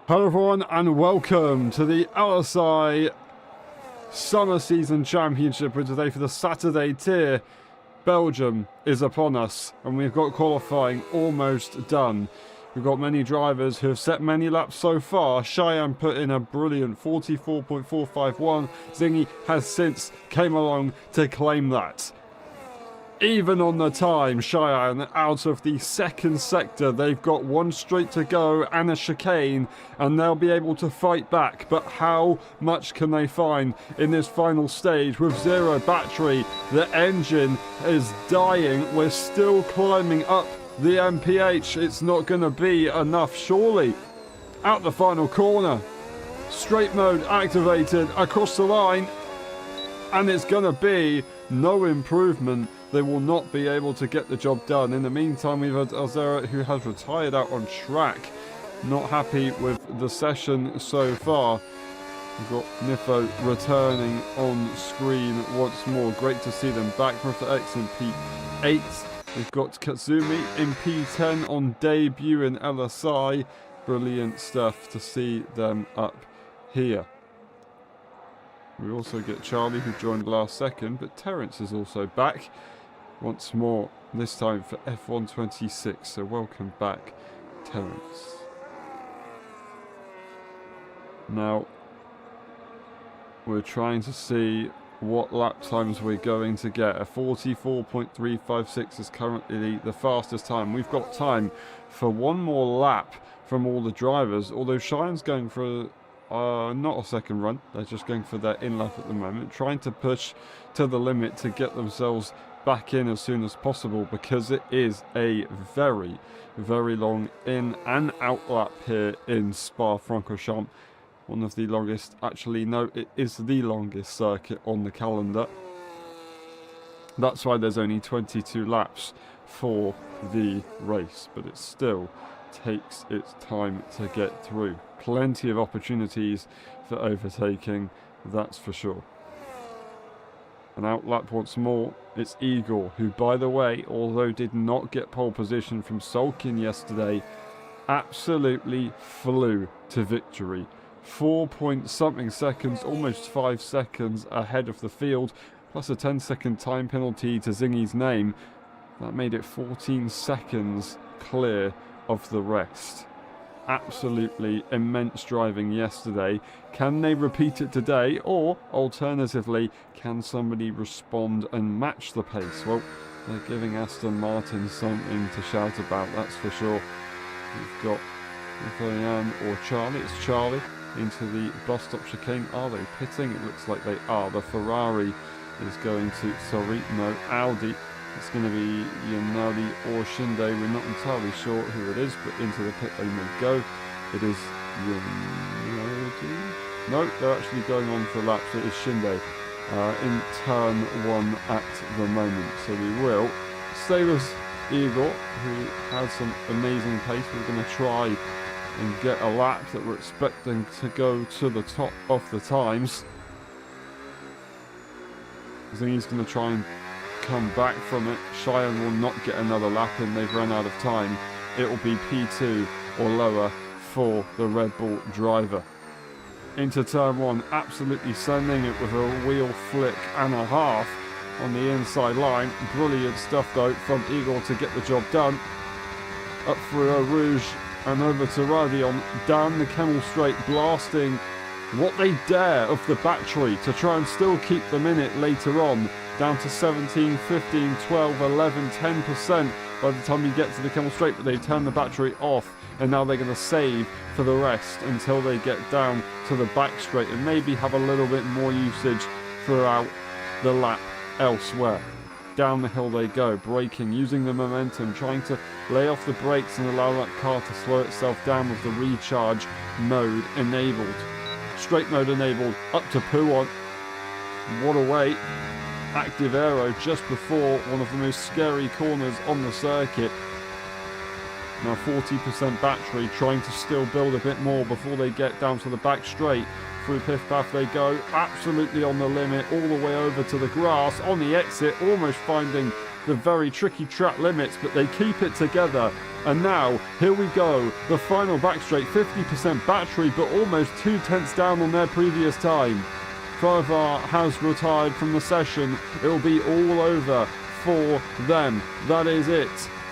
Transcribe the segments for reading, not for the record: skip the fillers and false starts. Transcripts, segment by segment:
Hello everyone and welcome to the LSI Summer Season Championship, and today for the Saturday tier, Belgium is upon us and we've got qualifying almost done. We've got many drivers who have set many laps so far. Cheyenne put in a brilliant 44.451. Zingy has since came along to claim that. Even on the time, Cheyenne out of the second sector. They've got one straight to go and a chicane, and they'll be able to fight back. But how much can they find in this final stage with zero battery? The engine is dying. We're still climbing up the MPH. It's not going to be enough, surely. Out the final corner. Straight mode activated across the line. And it's going to be no improvement. They will not be able to get the job done. In the meantime, we've had Azera, who has retired out on track. Not happy with the session so far. We've got Nifo returning on screen once more. Great to see them back. Mr. X in P8. We've got Katsumi in P10 on debut in LSI. Brilliant stuff to see them up here. We also get Charlie, who joined last second, but Terence is also back once more, this time for F126, so welcome back, Terence. Now, we're trying to see what lap times we're going to get. A 44.356 is currently the fastest time. We've got time for one more lap from all the drivers, although Cheyenne's going for not a second run. They're just going for their in lap at the moment, trying to push to the limit to get themselves back in as soon as possible, because it is a very, very long in and out lap here in Spa-Francorchamps. One of the longest, actually no, it is the longest circuit on the calendar. That's why there's only 22 laps for the race, but it still takes its time to get through. Plenty of opportunities for overtaking, that's for sure. And out lap once more, it's Igor, who, by the way, although did not get pole position from Solkin yesterday, absolutely flew to victory. 4 point something seconds, almost 5 seconds ahead of the field, plus a 10-second time penalty to Zingy's name. That made it 14 seconds clear of the rest. Absolutely immense driving yesterday. Can they repeat it today, or alternatively, can somebody respond and match the pace? Well, they're giving Aston Martin something to shout about, that's for sure. We've got Nathaniel or Charlie. It's Charlie into the bus stop chicane. Are they pitting? It looks like they are. The Ferrari is going to, sorry, no, Audi. It's going to be Yanali or Shinde. We're not entirely sure who it is, but into the pit they may go. It is Yanali. No, they're actually going on for laps. It is Shinde in turn 1 at the moment. So we will stay with Igor, who has some amazing pace. We're going to try and get a lap that we're expecting to go to the top of the times. I think he's going to try and come back from it. Cheyenne will not get another lap in. They've run out of time. It will be P2 or lower for the Red Bull driver. Into turn 1, absolutely sending it with a wheel flick and a half on the inside line. Brilliant stuff though from Igor to get the job done. Up through Eau Rouge and over to Radion, down the Camel Straight, blasting what they dare of the battery to try and still keep them in it later on. Down to 17, 15, 12, 11, 10% by the time you get to the Camel Straight, but they turn the battery off, and now they're going to save for the rest until they get down to the back straight and maybe have a little bit more usage throughout the lap elsewhere. Down the hill they go, braking, using the momentum, trying to lay off the brakes and allow that car to slow itself down with the recharge mode enabled. Straight mode enabled, up to Pouon. What a way. Active aero just before one of the most scary corners on the circuit. Now 40% battery, trying to still build a bit more before they get down to the back straight. through Piff Paff they go, absolutely on the limit, all the way over to the grass, on the exit, almost finding the very tricky track limits, but they keep it together. And now, here we go, the final back straight, 50% battery, but almost 2/10 down on their previous time. Farvar has retired from the session. It will be all over for them. That is it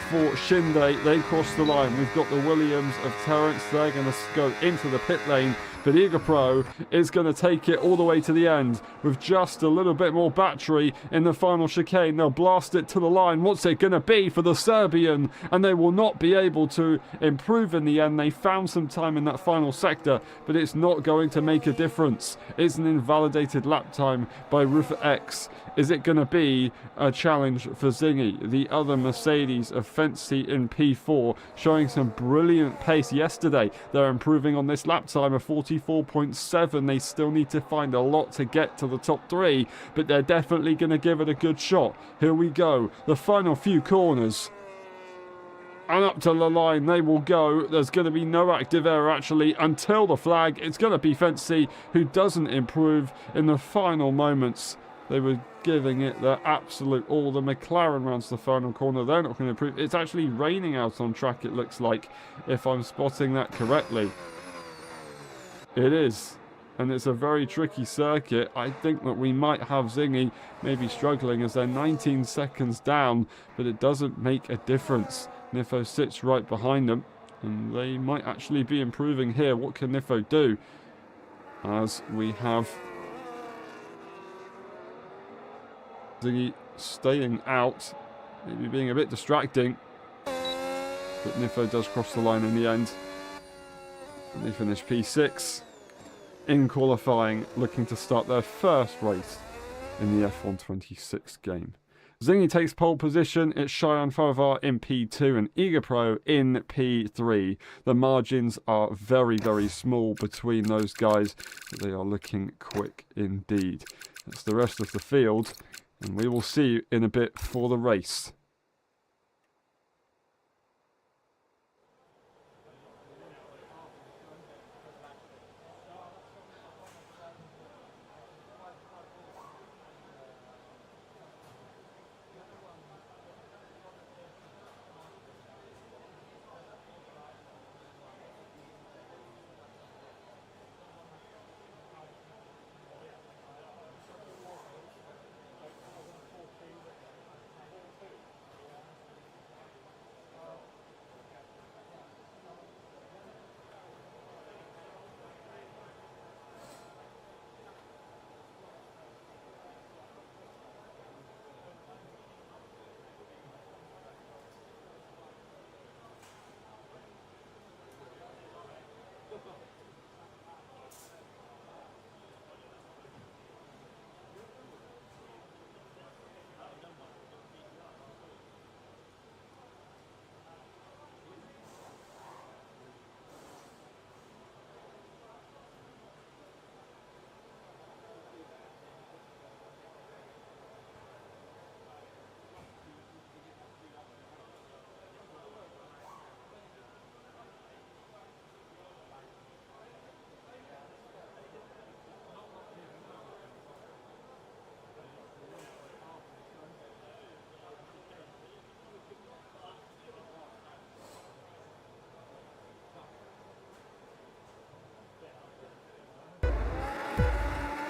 for Shinde. They cross the line. We've got the Williams of Terence. They're going to go into the pit lane. But Eager Pro is going to take it all the way to the end with just a little bit more battery in the final chicane. They'll blast it to the line. What's it going to be for the Serbian? And they will not be able to improve in the end. They found some time in that final sector, but it's not going to make a difference. It's an invalidated lap time by Rufa X. Is it going to be a challenge for Zingy? The other Mercedes of Fency in P4 showing some brilliant pace yesterday. They're improving on this lap time of 44.7. They still need to find a lot to get to the top three, but they're definitely going to give it a good shot. Here we go. The final few corners. And up to the line they will go. There's going to be no active error actually until the flag. It's going to be Fency who doesn't improve in the final moments. They were giving it their absolute all. The McLaren runs the final corner. They're not going to improve. It's actually raining out on track, it looks like, if I'm spotting that correctly. It is. And it's a very tricky circuit. I think that we might have Zingy maybe struggling as they're 19 seconds down, but it doesn't make a difference. Nifo sits right behind them, and they might actually be improving here. What can Nifo do? As we have Zingy staying out, maybe being a bit distracting, but Nifo does cross the line in the end. And they finish P6 in qualifying, looking to start their first race in the F1 26 game. Zingy takes pole position. It's Cheyenne Farvar in P2 and Eager Pro in P3. The margins are very, very small between those guys, but they are looking quick indeed. That's the rest of the field, and we will see you in a bit for the race.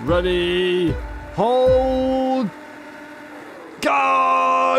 Ready, hold, go!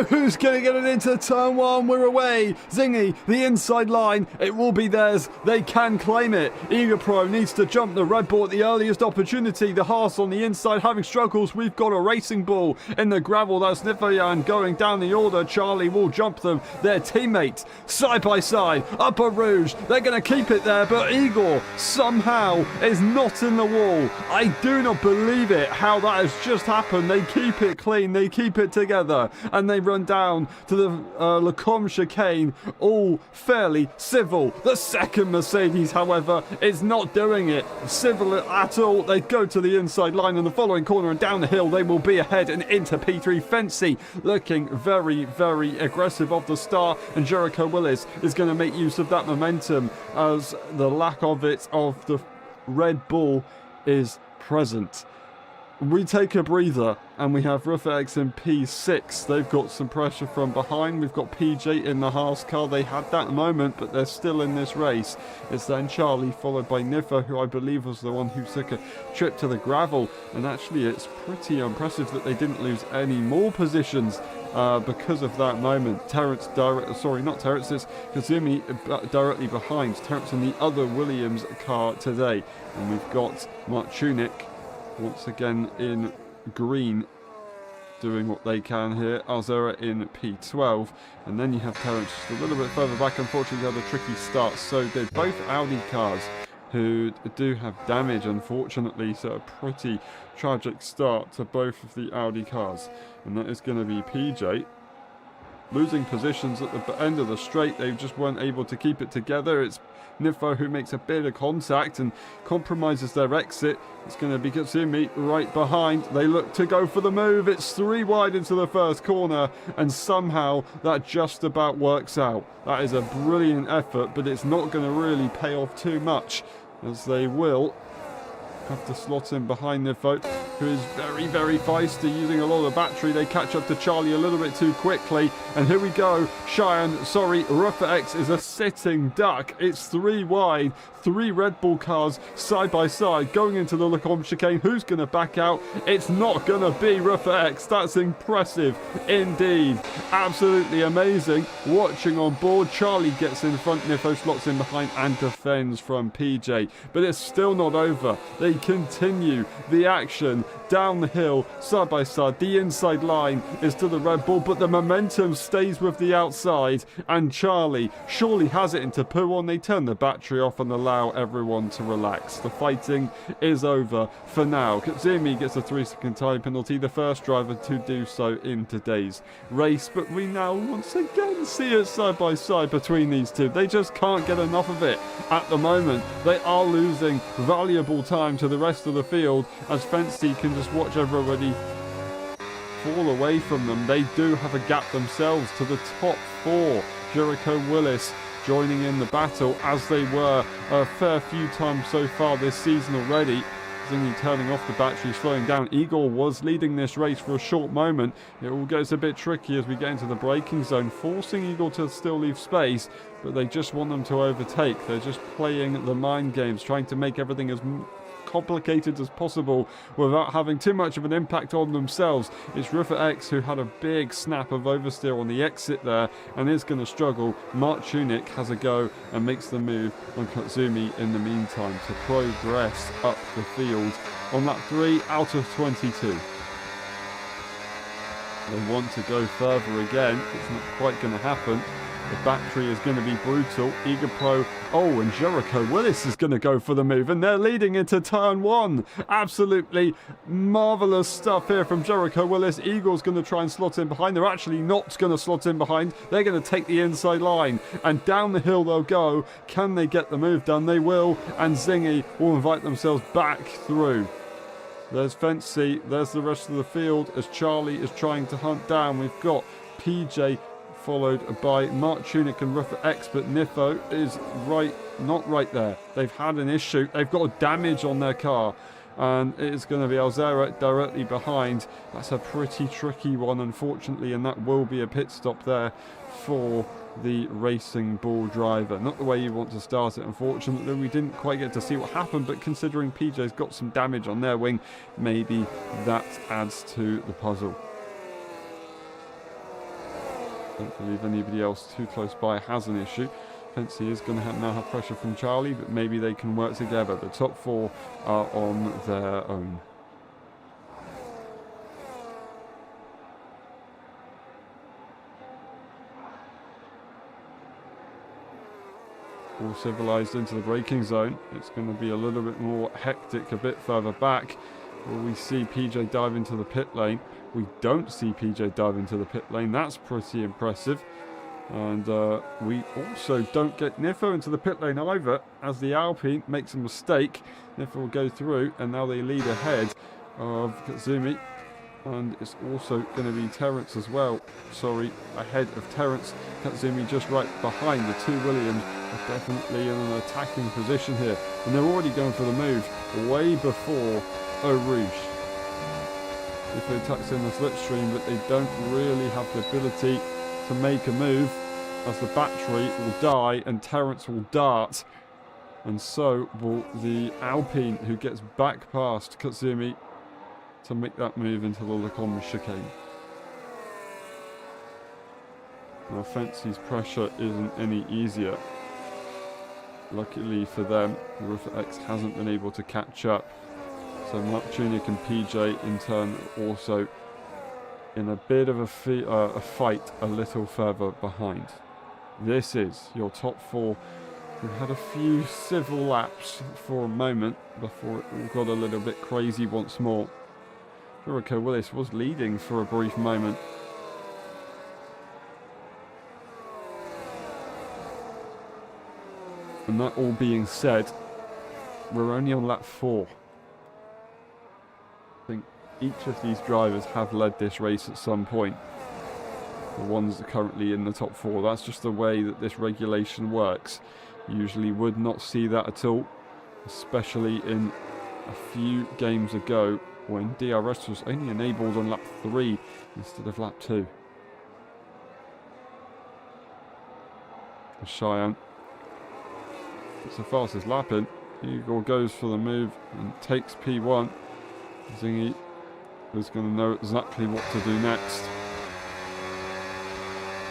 Who's going to get it into turn one? We're away. Zingy, the inside line. It will be theirs. They can claim it. Eager Pro needs to jump the Red Bull at the earliest opportunity. The Haas on the inside having struggles. We've got a Racing Bull in the gravel. That's Nifayan going down the order. Charlie will jump them. Their teammates side by side. Upper Rouge. They're going to keep it there, but Igor somehow is not in the wall. I do not believe it how that has just happened. They keep it clean. They keep it together. And they run down to the Lacombe chicane, all fairly civil. The second Mercedes, however, is not doing it civil at all. They go to the inside line in the following corner and down the hill. They will be ahead and into P3. Fency looking very, very aggressive off the start, and Jericho Willis is going to make use of that momentum as the lack of it of the Red Bull is present. We take a breather and we have Ruffer X in P6. They've got some pressure from behind. We've got PJ in the Haas car. They had that moment, but they're still in this race. It's then Charlie followed by Niffer, who I believe was the one who took a trip to the gravel. And actually, it's pretty impressive that they didn't lose any more positions because of that moment. Terrence, not Terrence, it's Kazumi directly behind. Terrence in the other Williams car today. And we've got Marchunik once again in green, doing what they can here. Alzera in P12, and then you have Terrence just a little bit further back. Unfortunately, had a tricky start. So did both Audi cars, who do have damage, unfortunately. So a pretty tragic start to both of the Audi cars, and that is going to be PJ losing positions at the end of the straight. They just weren't able to keep it together. It's Nifo who makes a bit of contact and compromises their exit. It's going to be Katsumi right behind. They look to go for the move. It's 3 wide into the first corner, and somehow that just about works out. That is a brilliant effort, but it's not going to really pay off too much, as they will have to slot in behind Nifo, who is very, very feisty, using a lot of battery. They catch up to Charlie a little bit too quickly, and here we go. Ruffer X is a sitting duck. It's 3 wide, 3 Red Bull cars side by side going into the Lecombe chicane. Who's going to back out? It's not going to be Ruffer X. That's impressive indeed. Absolutely amazing. Watching on board, Charlie gets in front, Nifo slots in behind and defends from PJ. But it's still not over. They continue the action down the hill, side by side. The inside line is to the Red Bull, but the momentum stays with the outside, and Charlie surely has it into P1. They turn the battery off and allow everyone to relax. The fighting is over for now. Katsumi gets a 3-second time penalty, the first driver to do so in today's race, but we now once again see it side by side between these two. They just can't get enough of it at the moment. They are losing valuable time to the rest of the field, as Fency can just watch everybody fall away from them. They do have a gap themselves to the top 4. Jericho Willis joining in the battle, as they were a fair few times so far this season already. Zingy turning off the battery, slowing down. Igor was leading this race for a short moment. It all gets a bit tricky as we get into the braking zone, forcing Igor to still leave space, but they just want them to overtake. They're just playing the mind games, trying to make everything as complicated as possible without having too much of an impact on themselves. It's Ruffer X who had a big snap of oversteer on the exit there and is going to struggle. Mark Tunick has a go and makes the move on Katsumi in the meantime to progress up the field on lap 3 out of 22. They want to go further again. It's not quite going to happen. The battery is going to be brutal. Eager Pro, and Jericho Willis is going to go for the move, and they're leading into turn 1. Absolutely marvellous stuff here from Jericho Willis. Eagle's going to try and slot in behind. They're actually not going to slot in behind. They're going to take the inside line, and down the hill they'll go. Can they get the move done? They will, and Zingy will invite themselves back through. There's Fency, there's the rest of the field as Charlie is trying to hunt down. We've got PJ followed by Mark Tunick and Ruffer X, but Nifo is not right there. They've had an issue. They've got a damage on their car, and it is going to be Alzera directly behind. That's a pretty tricky one, unfortunately, and that will be a pit stop there for the Racing Bull driver. Not the way you want to start it, unfortunately. We didn't quite get to see what happened, but considering PJ's got some damage on their wing, maybe that adds to the puzzle. Don't believe anybody else too close by has an issue. Fency is going to now have pressure from Charlie, but maybe they can work together. The top 4 are on their own. All civilized into the braking zone. It's going to be a little bit more hectic a bit further back. Will we see PJ dive into the pit lane? We don't see PJ dive into the pit lane. That's pretty impressive. And we also don't get Nifo into the pit lane either, as the Alpine makes a mistake. Nifo will go through, and now they lead ahead of Katsumi. And it's also going to be Terence as well. Sorry, ahead of Terence. Katsumi just right behind. The two Williams are definitely in an attacking position here. And they're already going for the move way before Eau Rouge. If it attacks in the slipstream, but they don't really have the ability to make a move, as the battery will die and Terence will dart. And so will the Alpine, who gets back past Katsumi to make that move into the Lecombe chicane. Now Fancy's pressure isn't any easier. Luckily for them, Roofer X hasn't been able to catch up. So Mark Tunick and PJ in turn also in a bit of a fight a little further behind. This is your top four. We had a few civil laps for a moment before it all got a little bit crazy once more. Jericho Willis was leading for a brief moment. And that all being said, we're only on lap 4. I think each of these drivers have led this race at some point. The ones that are currently in the top 4. That's just the way that this regulation works. Usually would not see that at all, especially in a few games ago when DRS was only enabled on lap 3 instead of lap 2. Cheyenne, it's the fastest lap in. Igor goes for the move and takes P1. Zingy is going to know exactly what to do next,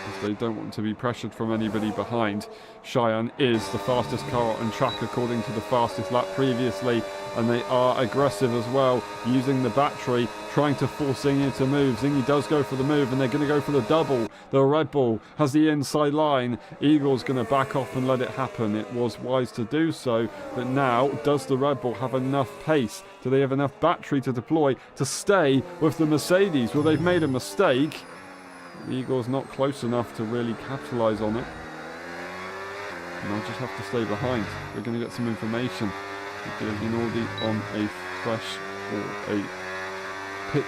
as they don't want to be pressured from anybody behind. Cheyenne is the fastest car on track according to the fastest lap previously, and they are aggressive as well, using the battery, trying to force Zingy to move. Zingy does go for the move, and they're going to go for the double. The Red Bull has the inside line. Eagle's going to back off and let it happen. It was wise to do so, but now, does the Red Bull have enough pace? Do they have enough battery to deploy to stay with the Mercedes? Well, they've made a mistake. The Eagle's not close enough to really capitalise on it. And they'll just have to stay behind. We're going to get some information. Ginaldi on a fresh or a pit.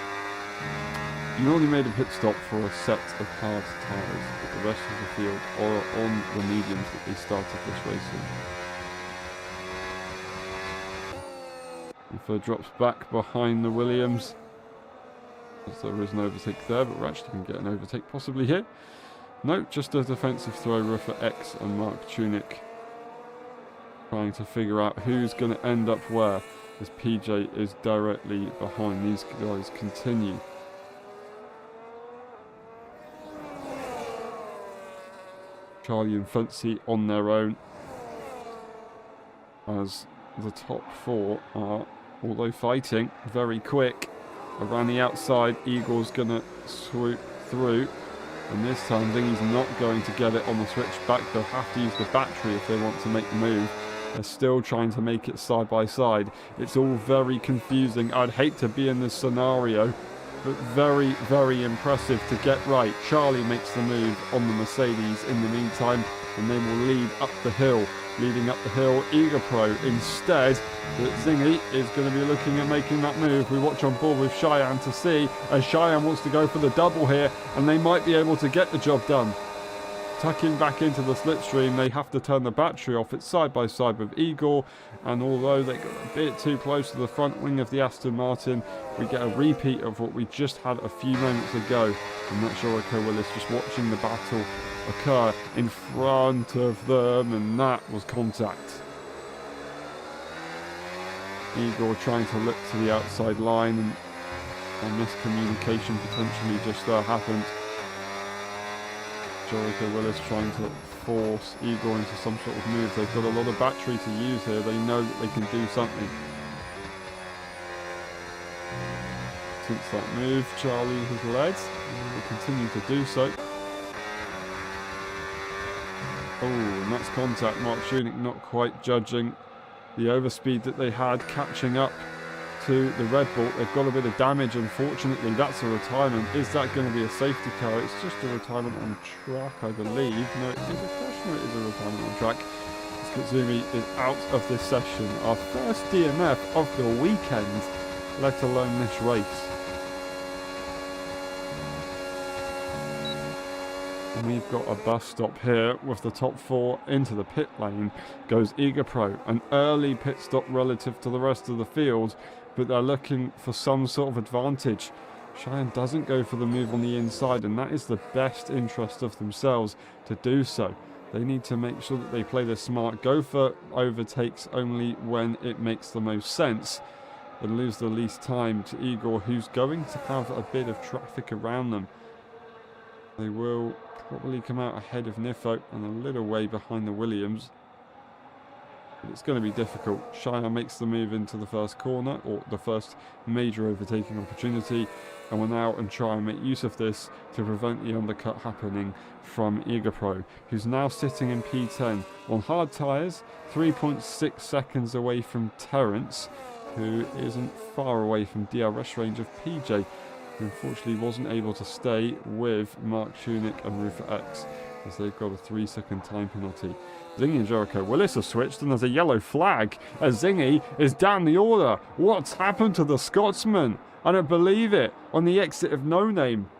Ginaldi made a pit stop for a set of hard tyres, but the rest of the field are on the mediums that they started this race in. If drops back behind the Williams, as there is an overtake there, but we're actually going to get an overtake possibly here. No, just a defensive throw for X and Mark Tunick, trying to figure out who's going to end up where, as PJ is directly behind. These guys continue. Charlie and Fancy on their own, as the top 4 are, although fighting, very quick. Around the outside, Eagle's going to swoop through, and this time Zingy's not going to get it on the switch back. They'll have to use the battery if they want to make the move. They're still trying to make it side by side. It's all very confusing. I'd hate to be in this scenario, but very, very impressive to get right. Charlie makes the move on the Mercedes in the meantime, and they will lead up the hill. Leading up the hill, Eager Pro instead, but Zingy is going to be looking at making that move. We watch on board with Cheyenne to see, as Cheyenne wants to go for the double here, and they might be able to get the job done. Tucking back into the slipstream, they have to turn the battery off. It's side by side with Igor, and although they got a bit too close to the front wing of the Aston Martin, we get a repeat of what we just had a few moments ago. I'm not sure Jericho Willis just watching the battle occur in front of them, and that was contact. Igor trying to look to the outside line, and a miscommunication potentially just happened. Jericho Willis trying to force Igor into some sort of move. They've got a lot of battery to use here. They know that they can do something. Since that move, Charlie has led, and will continue to do so. Oh, and that's contact. Mark Tunick not quite judging the overspeed that they had, catching up to the Red Bull. They've got a bit of damage, unfortunately. That's a retirement. Is that going to be a safety car? It's just a retirement on track, I believe. No, it is a question. It is a retirement on track. Katsumi is out of this session. Our first DMF of the weekend, let alone this race. And we've got a bus stop here with the top 4 into the pit lane. Goes Eager Pro, an early pit stop relative to the rest of the field, but they're looking for some sort of advantage. Cheyenne doesn't go for the move on the inside, and that is the best interest of themselves to do so. They need to make sure that they play this smart, go for overtakes only when it makes the most sense, and lose the least time to Igor, who's going to have a bit of traffic around them. They will probably come out ahead of Nifo and a little way behind the Williams. But it's going to be difficult. Cheyenne makes the move into the first corner, or the first major overtaking opportunity, and will now try and make use of this to prevent the undercut happening from Eager Pro, who's now sitting in P10 on hard tyres, 3.6 seconds away from Terence, who isn't far away from DRS range of PJ, who unfortunately wasn't able to stay with Mark Tunick and Rufa X, as they've got a 3-second time penalty. Zingy and Jericho Willis have switched, and there's a yellow flag as Zingy is down the order. What's happened to the Scotsman? I don't believe it. On the exit of No Name,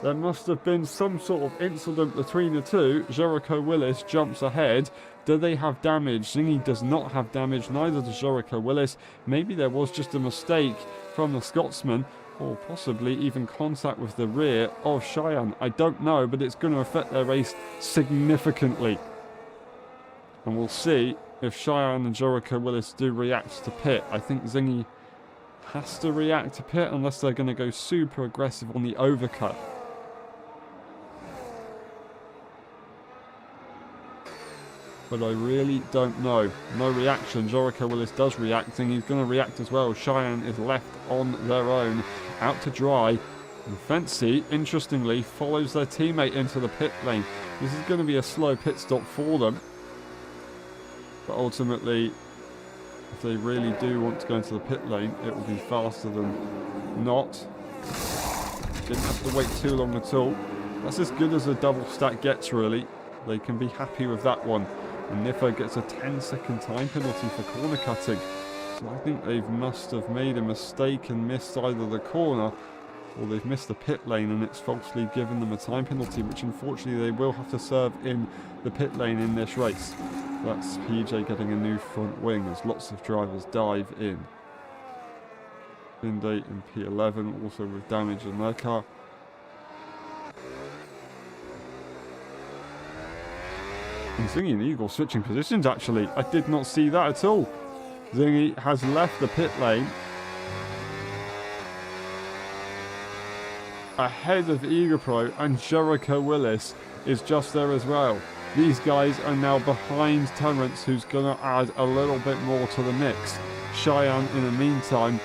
there must have been some sort of incident between the two. Jericho Willis jumps ahead. Do they have damage? Zingy does not have damage, neither does Jericho Willis. Maybe there was just a mistake from the Scotsman, or possibly even contact with the rear of Cheyenne. I don't know, but it's going to affect their race significantly. And we'll see if Cheyenne and Jericho Willis do react to pit. I think Zingy has to react to pit unless they're going to go super aggressive on the overcut. But I really don't know. No reaction. Jericho Willis does react, and he's going to react as well. Cheyenne is left on their own, out to dry. And Fancy, interestingly, follows their teammate into the pit lane. This is going to be a slow pit stop for them. But ultimately, if they really do want to go into the pit lane, it will be faster than not. Didn't have to wait too long at all. That's as good as a double stack gets, really. They can be happy with that one. And Nifo gets a 10-second time penalty for corner cutting. So I think they must have made a mistake and missed either the corner, or they've missed the pit lane and it's falsely given them a time penalty, which unfortunately they will have to serve in the pit lane in this race. That's PJ getting a new front wing as lots of drivers dive in. Bindate in P11 also with damage in their car. And Zingy and Eagle switching positions, actually. I did not see that at all. Zingy has left the pit lane ahead of Eager Pro, and Jericho Willis is just there as well. These guys are now behind Terence, who's going to add a little bit more to the mix. Cheyenne, in the meantime,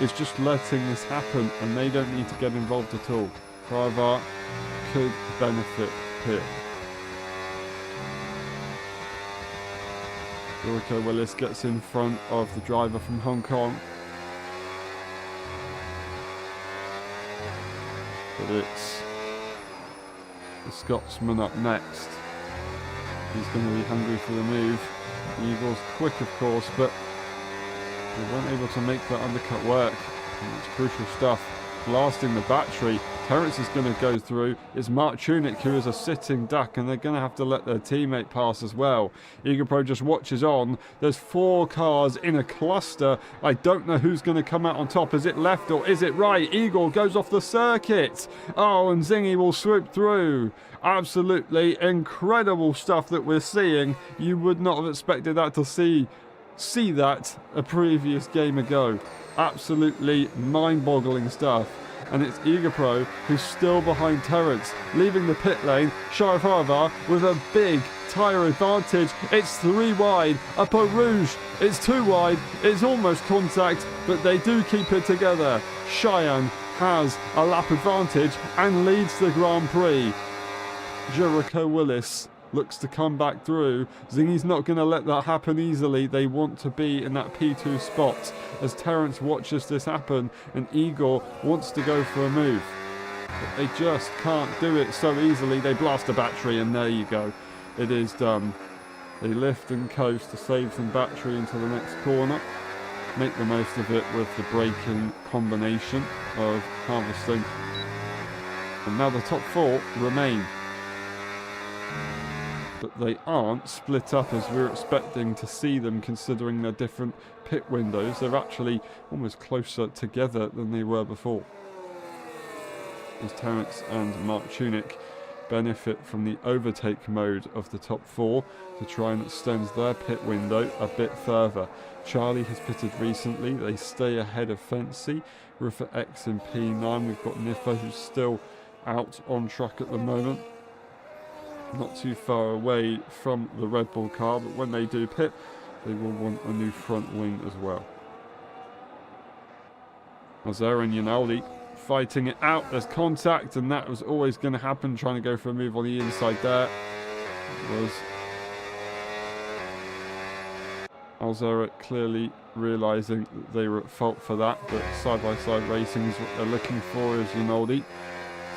is just letting this happen, and they don't need to get involved at all. However, could benefit here. Jericho Willis gets in front of the driver from Hong Kong. But it's the Scotsman up next. He's going to be hungry for the move. The Eagles quick, of course, but they weren't able to make that undercut work. And it's crucial stuff. Blasting the battery. Terence is going to go through. It's Mark Tunick, who is a sitting duck, and they're going to have to let their teammate pass as well. Eager Pro just watches on. There's 4 cars in a cluster. I don't know who's going to come out on top. Is it left or is it right? Eagle goes off the circuit. Oh, and Zingy will swoop through. Absolutely incredible stuff that we're seeing. You would not have expected that to see that a previous game ago. Absolutely mind-boggling stuff. And it's Eager Pro who's still behind Terence, leaving the pit lane. Sharifava with a big tyre advantage. It's 3 wide. Up at Rouge, it's 2 wide. It's almost contact, but they do keep it together. Cheyenne has a lap advantage and leads the Grand Prix. Jericho Willis looks to come back through. Zingy's not going to let that happen easily. They want to be in that P2 spot as Terence watches this happen, and Igor wants to go for a move. But they just can't do it so easily. They blast the battery, and there you go. It is done. They lift and coast to save some battery into the next corner. Make the most of it with the braking combination of harvesting And now the top four remain. But they aren't split up as we were expecting to see them, considering their different pit windows. They're actually almost closer together than they were before. As Terence and Mark Tunick benefit from the overtake mode of the top four to try and extend their pit window a bit further. Charlie has pitted recently. They stay ahead of Fancy. Ruffer X in P9. We've got Niffa, who's still out on track at the moment. Not too far away from the Red Bull car, but when they do pit, they will want a new front wing as well. As Aaron Yanaldi fighting it out, there's contact, and that was always going to happen, trying to go for a move on the inside there. It was Alzera clearly realising that they were at fault for that, but side-by-side racing is what they're looking for, as Yanaldi.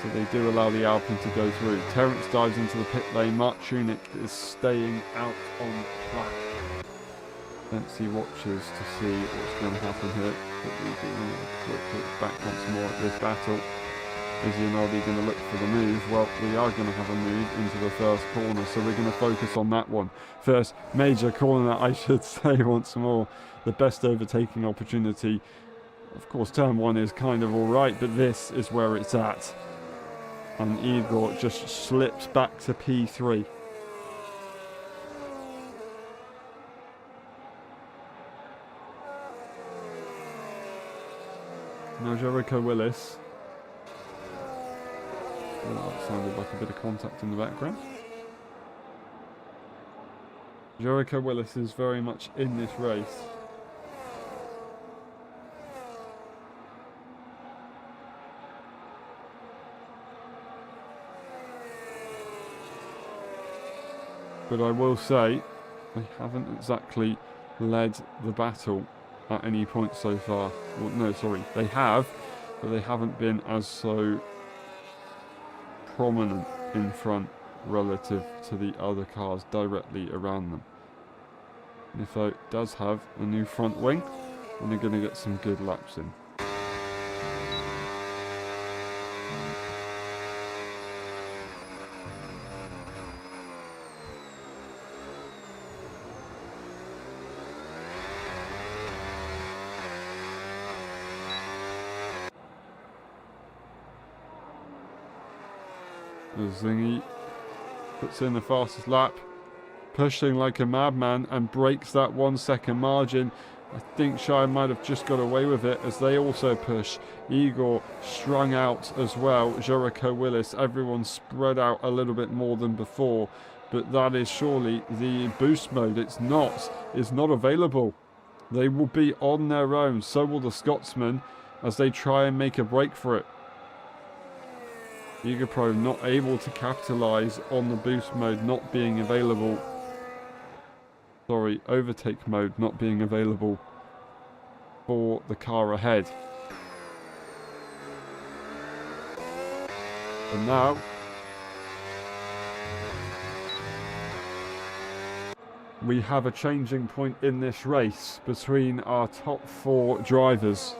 So they do allow the Alpine to go through. Terence dives into the pit lane. Mark Tunick is staying out on track. Fancy watches to see what's going to happen here. But we do look back once more at this battle. Is Yanaldi going to look for the move? Well, we are going to have a move into the first corner, so we're going to focus on that one. First major corner, I should say once more. The best overtaking opportunity. Of course, turn one is kind of alright, but this is where it's at. And Igor just slips back to P3. Now Jericho Willis. Oh, that sounded like a bit of contact in the background. Jericho Willis is very much in this race. But I will say, they haven't exactly led the battle at any point so far. Well, no, sorry, they have, but they haven't been as so prominent in front relative to the other cars directly around them. Nifo does have a new front wing, and they're going to get some good laps in. Zingy puts in the fastest lap, pushing like a madman, and breaks that 1 second margin. I think Shire might have just got away with it as they also push. Igor strung out as well. Jericho Willis, everyone spread out a little bit more than before, but that is surely the boost mode. It's not available. They will be on their own. So will the Scotsmen as they try and make a break for it. Giga Pro not able to capitalise on the boost mode not being available. Sorry, overtake mode not being available for the car ahead. And now we have a changing point in this race between our top four drivers.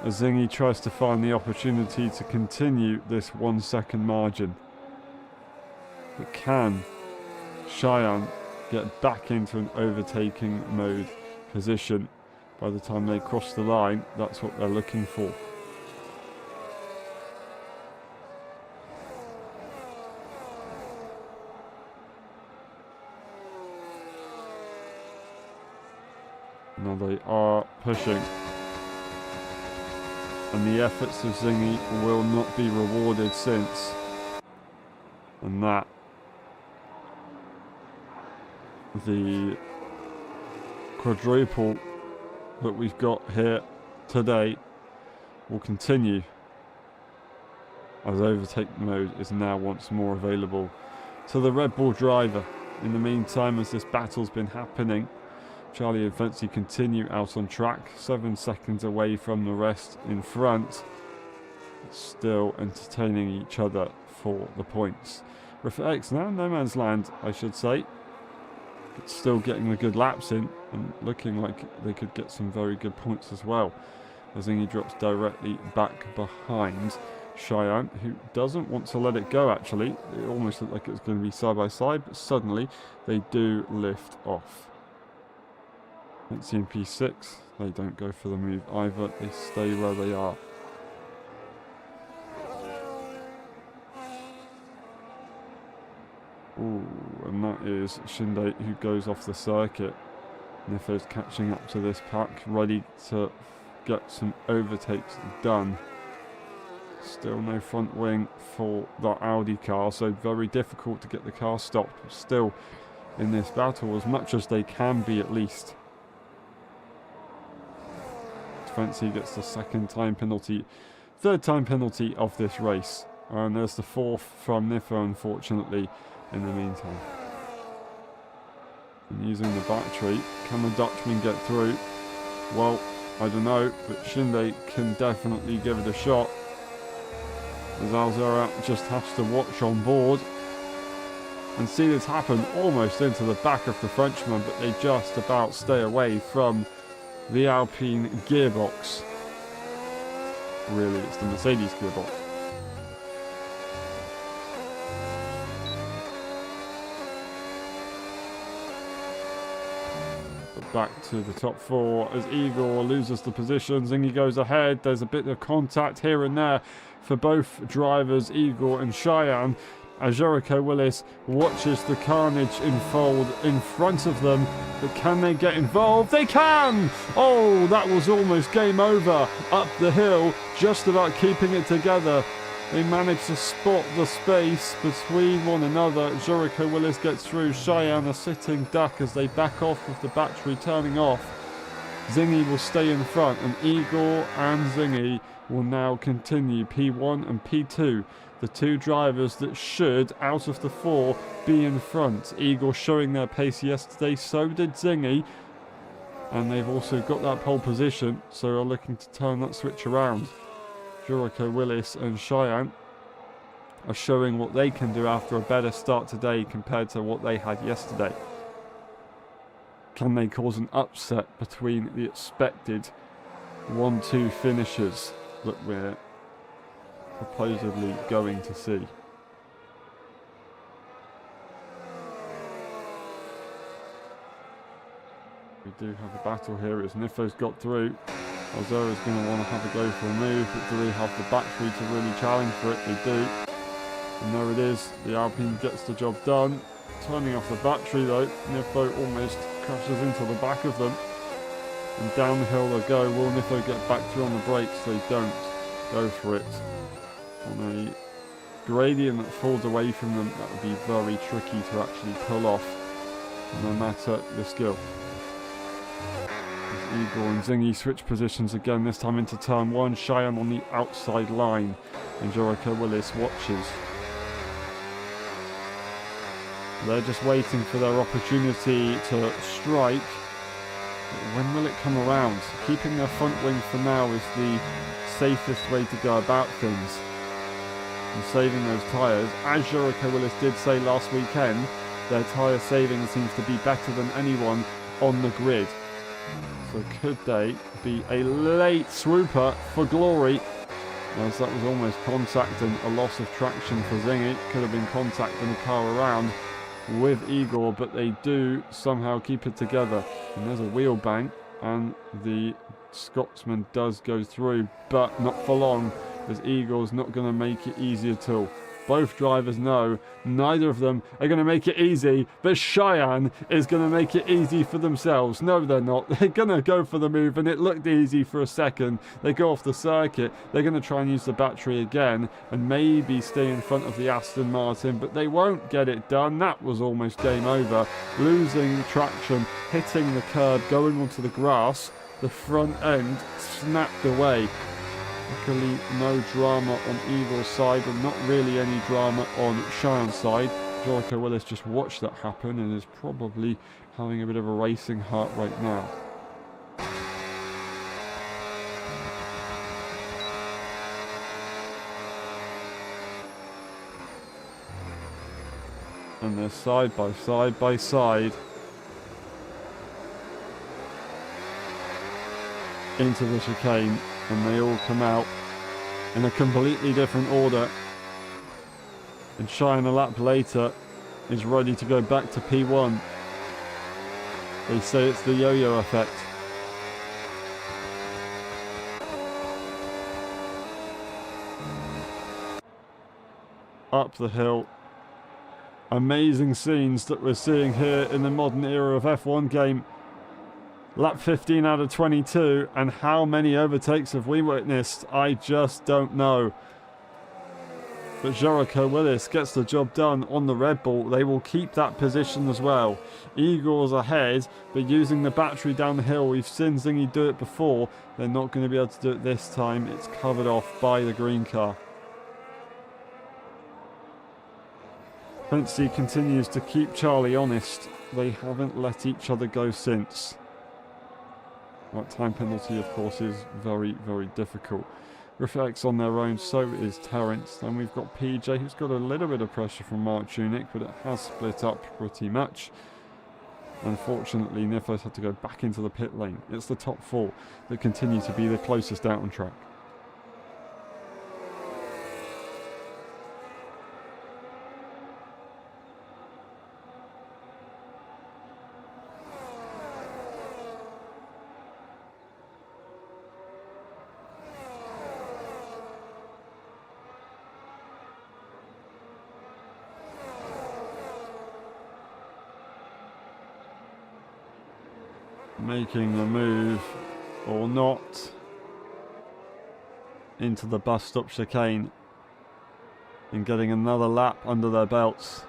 As Zingy tries to find the opportunity to continue this 1 second margin. But can Cheyenne get back into an overtaking mode position by the time they cross the line? That's what they're looking for. Now they are pushing. And the efforts of Zingy will not be rewarded since. And that, the quadruple that we've got here today will continue as overtake mode is now once more available to the Red Bull driver. In the meantime, as this battle's been happening, Charlie and Fancy continue out on track, 7 seconds away from the rest in front, still entertaining each other for the points. Ruffer X now no man's land, I should say, but still getting the good laps in and looking like they could get some very good points as well. As Zingy drops directly back behind Cheyenne, who doesn't want to let it go actually. It almost looked like it was going to be side by side, but suddenly they do lift off. LSI in P6, they don't go for the move either, they stay where they are. Ooh, and that is Shinde who goes off the circuit. Nifo's catching up to this pack, ready to get some overtakes done. Still no front wing for that Audi car, so very difficult to get the car stopped. Still in this battle, as much as they can be at least. Fancy gets the second time penalty, third time penalty of this race. And there's the fourth from Nifo, unfortunately, in the meantime. And using the battery, can the Dutchman get through? Well, I don't know, but Shinde can definitely give it a shot. As Alzera just has to watch on board and see this happen almost into the back of the Frenchman, but they just about stay away from the Alpine gearbox. Really, it's the Mercedes gearbox. But back to the top four as Igor loses the positions and he goes ahead. There's a bit of contact here and there for both drivers, Igor and Cheyenne, as Jericho Willis watches the carnage unfold in front of them. But can they get involved? They can! Oh, that was almost game over. Up the hill, just about keeping it together. They managed to spot the space between one another. Jericho Willis gets through. Cheyenne a sitting duck as they back off with the battery turning off. Zingy will stay in front, and Igor and Zingy will now continue P1 and P2. The two drivers that should, out of the four, be in front. Igor showing their pace yesterday, so did Zingy. And they've also got that pole position, so are looking to turn that switch around. Jericho Willis and Cheyenne are showing what they can do after a better start today compared to what they had yesterday. Can they cause an upset between the expected 1-2 finishes that we're supposedly going to see? We do have a battle here as Nifo's got through. Alzera's going to want to have a go for a move, but do they have the battery to really challenge for it? They do. And there it is. The Alpine gets the job done. Turning off the battery though, Nifo almost crashes into the back of them. And down the hill they go. Will Nifo get back through on the brakes? They don't. Go for it. On a gradient that falls away from them, that would be very tricky to actually pull off, no matter the skill. Igor and Zingy switch positions again, this time into turn one. Cheyenne on the outside line, and Jericho Willis watches. They're just waiting for their opportunity to strike. But when will it come around? Keeping their front wing for now is the safest way to go about things. And saving those tyres. As Jericho Willis did say last weekend, their tyre saving seems to be better than anyone on the grid. So could they be a late swooper for glory? As that was almost contact and a loss of traction for Zingy. Could have been contact and a car around with Igor, but they do somehow keep it together. And there's a wheel bang, and the Scotsman does go through, but not for long, as Igor's not going to make it easy at all. Both drivers know neither of them are going to make it easy, but Cheyenne is going to make it easy for themselves. No, they're not. They're going to go for the move, and it looked easy for a second. They go off the circuit. They're going to try and use the battery again and maybe stay in front of the Aston Martin, but they won't get it done. That was almost game over. Losing traction, hitting the curb, going onto the grass. The front end snapped away. Luckily, no drama on Igor's side, and not really any drama on Cheyenne's side. Jericho Willis just watched that happen and is probably having a bit of a racing heart right now. And they're side by side by side into the chicane, and they all come out in a completely different order. And Cheyenne a lap later is ready to go back to P1. They say it's the yo-yo effect. Up the hill. Amazing scenes that we're seeing here in the modern era of F1 game. Lap 15 out of 22, and how many overtakes have we witnessed? I just don't know. But Jericho Willis gets the job done on the Red Bull. They will keep that position as well. Igor's ahead, but using the battery down the hill. We've seen Zingy do it before. They're not going to be able to do it this time. It's covered off by the green car. Fency continues to keep Charlie honest. They haven't let each other go since. That time penalty, of course, is very, very difficult. Reflects on their own, so is Terence. Then we've got PJ, who's got a little bit of pressure from Mark Tunick, but it has split up pretty much. Unfortunately, Nifos had to go back into the pit lane. It's the top four that continue to be the closest out on track. Making the move or not into the bus stop chicane and getting another lap under their belts.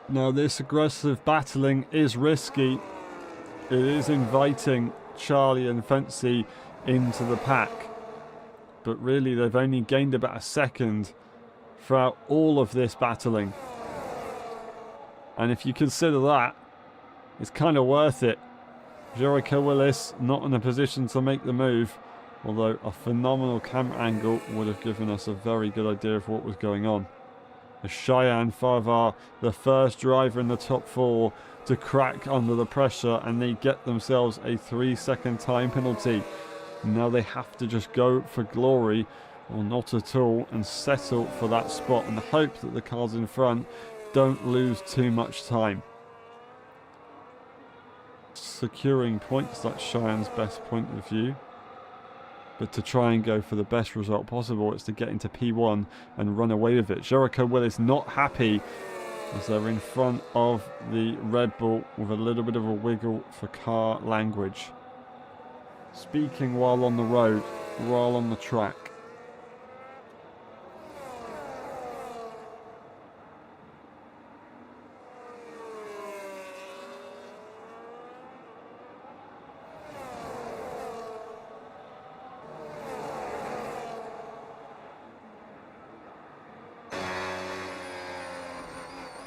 Now this aggressive battling is risky. It is inviting Charlie and Fency into the pack, but really they've only gained about a second throughout all of this battling. And if you consider that, it's kind of worth it. Jericho Willis not in a position to make the move, although a phenomenal camera angle would have given us a very good idea of what was going on. As Cheyenne Farvar, the first driver in the top four to crack under the pressure, and they get themselves a 3-second time penalty. Now they have to just go for glory or not at all and settle for that spot and hope that the cars in front don't lose too much time. Securing points, that's Cheyenne's best point of view, but to try and go for the best result possible, it's to get into P1 and run away with it. Jericho Willis not happy as they're in front of the Red Bull with a little bit of a wiggle for car language. Speaking while on the road, while on the track.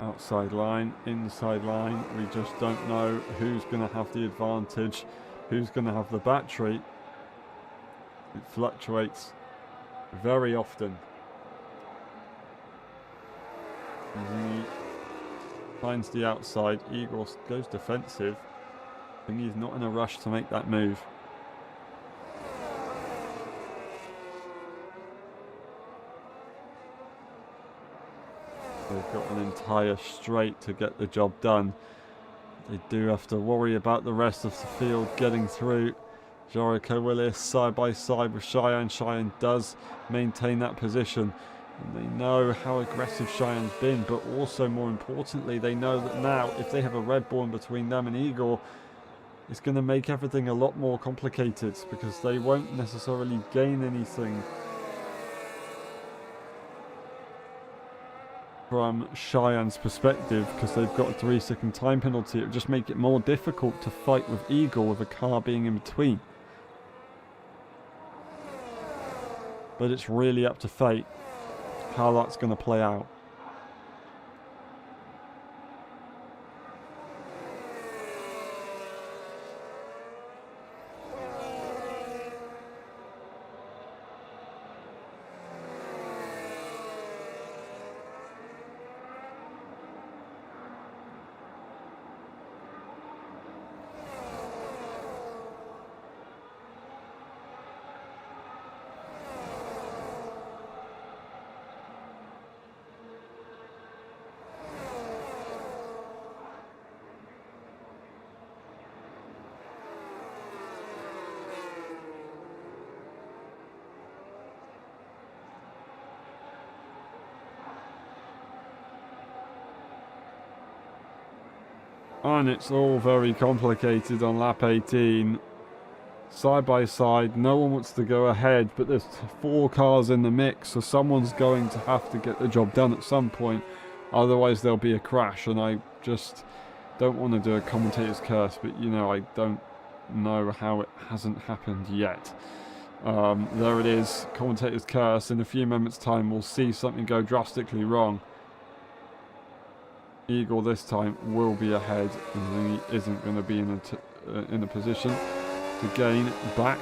Outside line, inside line, we just don't know who's going to have the advantage, who's going to have the battery. It fluctuates very often. He finds the outside, Igor goes defensive. I think he's not in a rush to make that move. They've got an entire straight to get the job done. They do have to worry about the rest of the field getting through. Jericho Willis side by side with Cheyenne. Cheyenne does maintain that position. And they know how aggressive Cheyenne's been, but also more importantly, they know that now if they have a Red Bull in between them and Igor, it's going to make everything a lot more complicated because they won't necessarily gain anything from Cheyenne's perspective because they've got a 3-second time penalty. It would just make it more difficult to fight with Igor with a car being in between. But it's really up to fate how that's going to play out. And it's all very complicated on lap 18. Side by side, no one wants to go ahead, but there's 4 cars in the mix, so someone's going to have to get the job done at some point. Otherwise there'll be a crash, and I just don't want to do a commentator's curse, but you know, I don't know how it hasn't happened yet. There it is, commentator's curse. In a few moments time we'll see something go drastically wrong. Eagle this time will be ahead, and he isn't going to be in a position to gain back.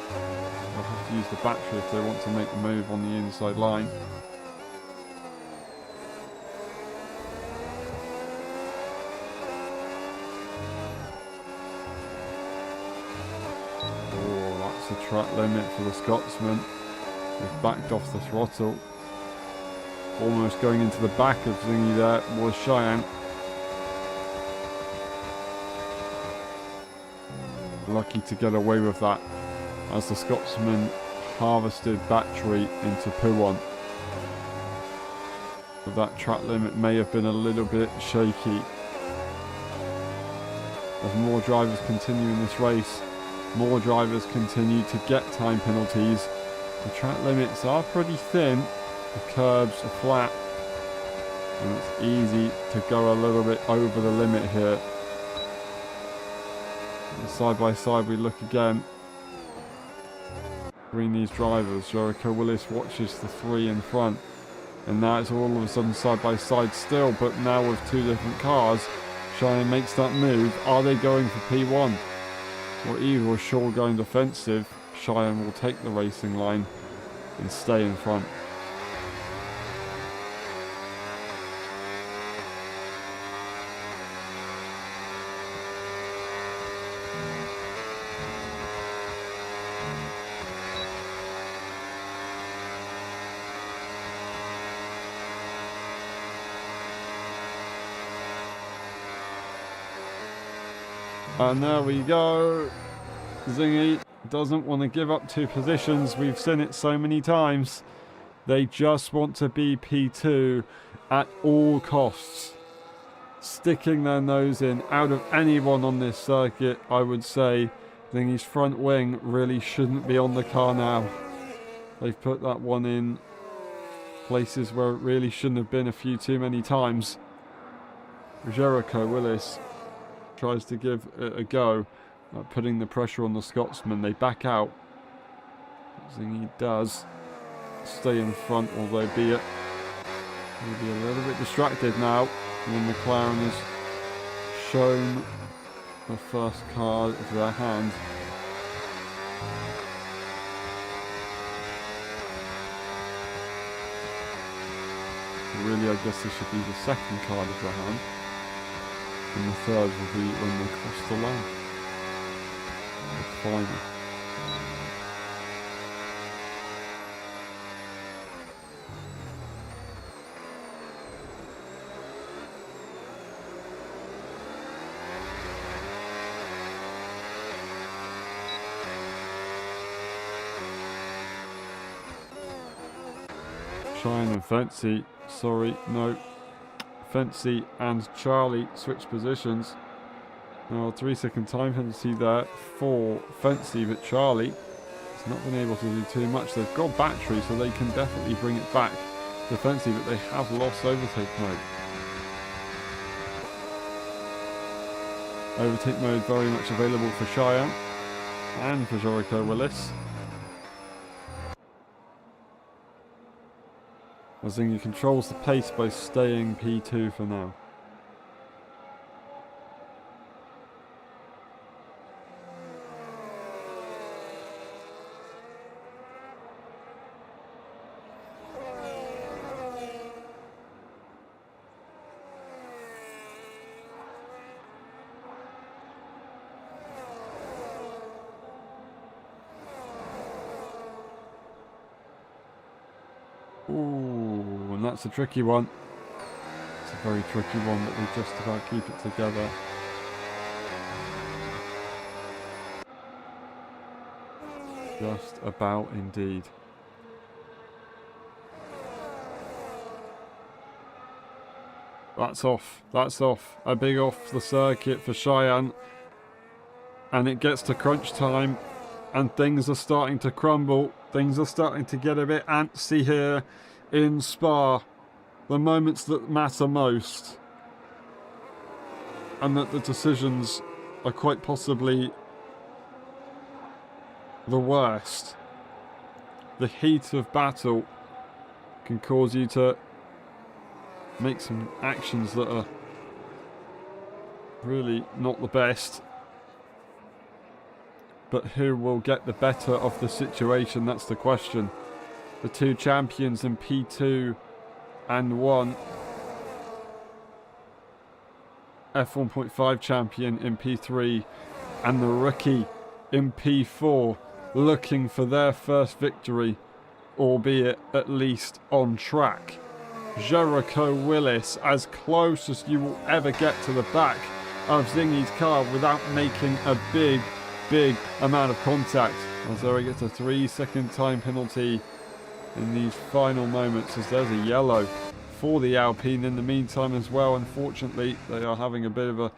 They'll have to use the battery if they want to make the move on the inside line. Oh, that's a track limit for the Scotsman. They've backed off the throttle. Almost going into the back of Zingy there was Cheyenne. Lucky to get away with that as the Scotsman harvested battery into P1. But that track limit may have been a little bit shaky. As more drivers continue in this race, more drivers continue to get time penalties. The track limits are pretty thin. The curbs are flat, and it's easy to go a little bit over the limit here. And side by side we look again between these drivers. Jericho Willis watches the 3 in front, and now it's all of a sudden side by side still, but now with 2 different cars. Cheyenne makes that move. Are they going for P1? Or either Shaw going defensive. Cheyenne will take the racing line and stay in front. And there we go. Zingy doesn't want to give up 2 positions. We've seen it so many times. They just want to be P2 at all costs. Sticking their nose in. Out of anyone on this circuit, I would say Zingy's front wing really shouldn't be on the car now. They've put that one in places where it really shouldn't have been a few too many times. Jericho Willis tries to give it a go, putting the pressure on the Scotsman. They back out. Zingy does stay in front, although be it maybe a little bit distracted now when McLaren has shown the first card of their hand. Really, I guess this should be the second card of their hand. And the third will be when they cross the line. The final. Cheyenne and Fancy. Sorry, no. Fancy and Charlie switch positions. Now 3-second time penalty there for Fancy, but Charlie has not been able to do too much. They've got battery, so they can definitely bring it back to Fancy, but they have lost overtake mode. Overtake mode very much available for Cheyenne and for Jericho Willis. Zingy controls the pace by staying P2 for now. Ooh, and that's a tricky one. It's a very tricky one, but we just about keep it together. Just about indeed. That's off. That's off. A big off the circuit for Cheyenne. And it gets to crunch time. And things are starting to crumble. Things are starting to get a bit antsy here in Spa. The moments that matter most. And that the decisions are quite possibly the worst. The heat of battle can cause you to make some actions that are really not the best. But who will get the better of the situation? That's the question. The two champions in P2 and 1. F1.5 champion in P3 and the rookie in P4 looking for their first victory, albeit at least on track. Jericho Willis as close as you will ever get to the back of Zingy's car without making a big amount of contact. As there gets a 3-second time penalty in these final moments, as there's a yellow for the Alpine in the meantime as well. Unfortunately, they are having a bit of a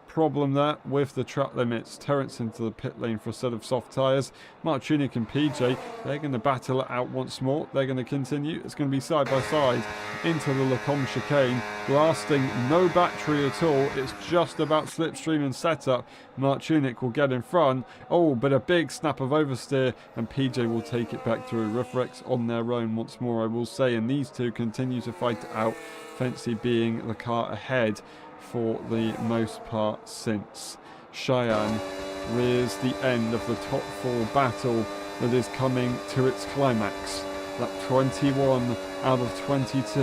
problem there with the track limits. Terrence into the pit lane for a set of soft tyres. Martunic and PJ, they're going to battle it out once more. They're going to continue. It's going to be side by side into the Lecombe chicane, blasting no battery at all. It's just about slipstream and setup. Martunic will get in front. Oh, but a big snap of oversteer, and PJ will take it back through. Riffrex on their own once more, I will say, and these two continue to fight it out. Fency being the car ahead for the most part since. Cheyenne rears the end of the top 4 battle that is coming to its climax. Lap 21 out of 22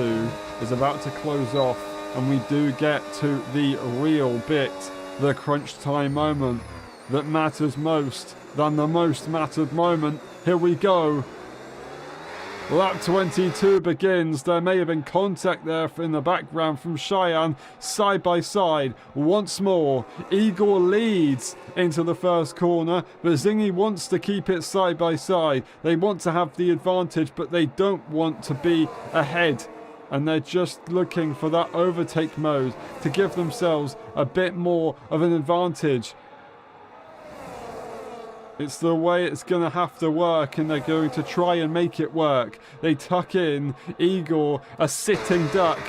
is about to close off, and we do get to the real bit, the crunch time moment that matters most than the most mattered moment. Here we go. Lap 22 begins. There may have been contact there in the background from Cheyenne. Side by side once more. Igor leads into the first corner, but Zingy wants to keep it side by side. They want to have the advantage, but they don't want to be ahead. And they're just looking for that overtake mode to give themselves a bit more of an advantage. It's the way it's going to have to work, and they're going to try and make it work. They tuck in Igor, a sitting duck.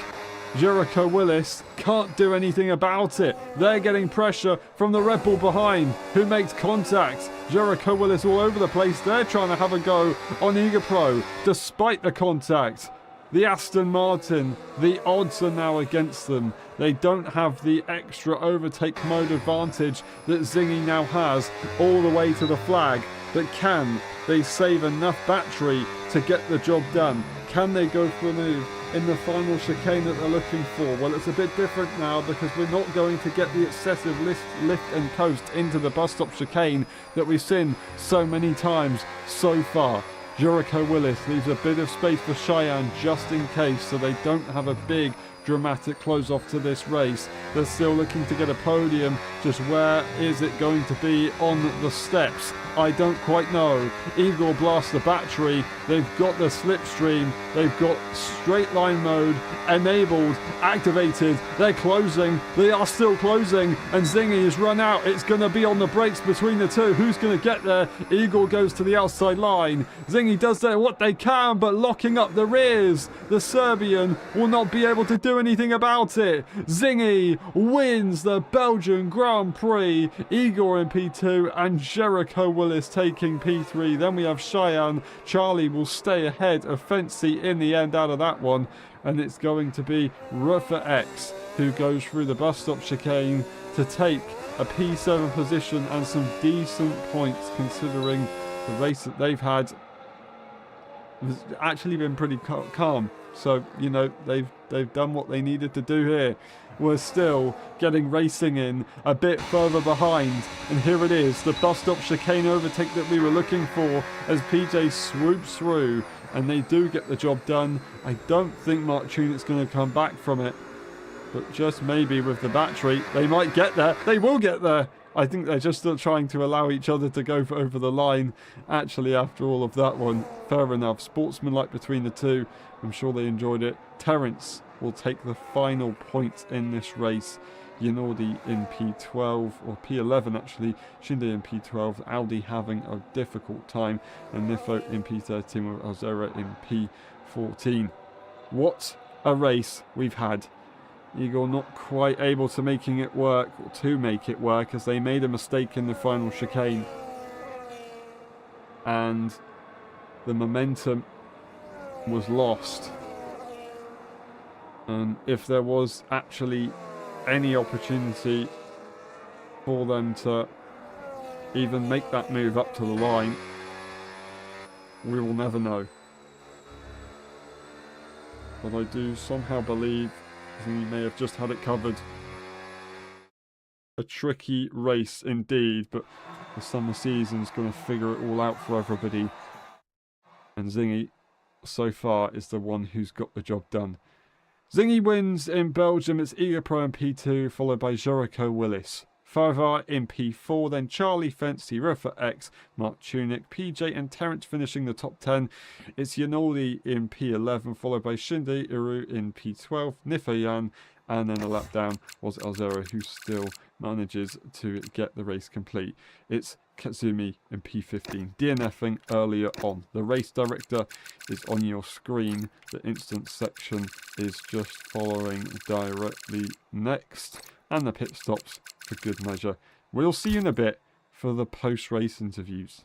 Jericho Willis can't do anything about it. They're getting pressure from the Red Bull behind, who makes contact. Jericho Willis all over the place. They're trying to have a go on Igor Pro, despite the contact. The Aston Martin, the odds are now against them. They don't have the extra overtake mode advantage that Zingy now has all the way to the flag. But can they save enough battery to get the job done? Can they go for a move in the final chicane that they're looking for? Well, it's a bit different now because we're not going to get the excessive lift and coast into the bus stop chicane that we've seen so many times so far. Jericho Willis leaves a bit of space for Cheyenne just in case, so they don't have a big dramatic close off to this race. They're still looking to get a podium. Just where is it going to be on the steps? I don't quite know. Igor blasts the battery. They've got the slipstream. They've got straight line mode enabled, activated. They're closing. They are still closing. And Zingy has run out. It's going to be on the brakes between the two. Who's going to get there? Igor goes to the outside line. Zingy does what they can, but locking up the rears. The Serbian will not be able to do anything about it. Zingy wins the Belgian Grand Prix. Igor in P2 and Jericho Willis taking P3. Then we have Cheyenne. Charlie will stay ahead of Fency in the end out of that one. And it's going to be Ruffer X who goes through the bus stop chicane to take a P7 position and some decent points considering the race that they've had has actually been pretty calm. So, you know, they've done what they needed to do here. We're still getting racing in a bit further behind. And here it is, the bus stop chicane overtake that we were looking for as PJ swoops through. And they do get the job done. I don't think Mark Tunic's going to come back from it. But just maybe with the battery, they might get there. They will get there. I think they're just still trying to allow each other to go over the line. Actually, after all of that one, fair enough. Sportsmanlike between the two. I'm sure they enjoyed it. Terrence will take the final point in this race. Yanaldi in P12, or P11 actually, Shinde in P12, Audi having a difficult time, and Nifo in P13 with Alzera in P14. What a race we've had. Igor not quite able to make it work, as they made a mistake in the final chicane. And the momentum was lost. And if there was actually any opportunity for them to even make that move up to the line, we will never know. But I do somehow believe he may have just had it covered. A tricky race indeed, but the summer season's going to figure it all out for everybody. And Zingy, so far, is the one who's got the job done. Zingy wins in Belgium. It's Iga Pro in P2, followed by Jericho Willis. Farvar in P4, then Charlie Fence, Rufa X, Mark Tunick, PJ and Terence finishing the top 10. It's Yanaldi in P11, followed by Shinde Iru in P12, Nifayan, and then a lap down was Alzera, who still manages to get the race complete. It's Katsumi in P15, DNFing earlier on. The race director is on your screen. The instant section is just following directly next. And the pit stops for good measure. We'll see you in a bit for the post-race interviews.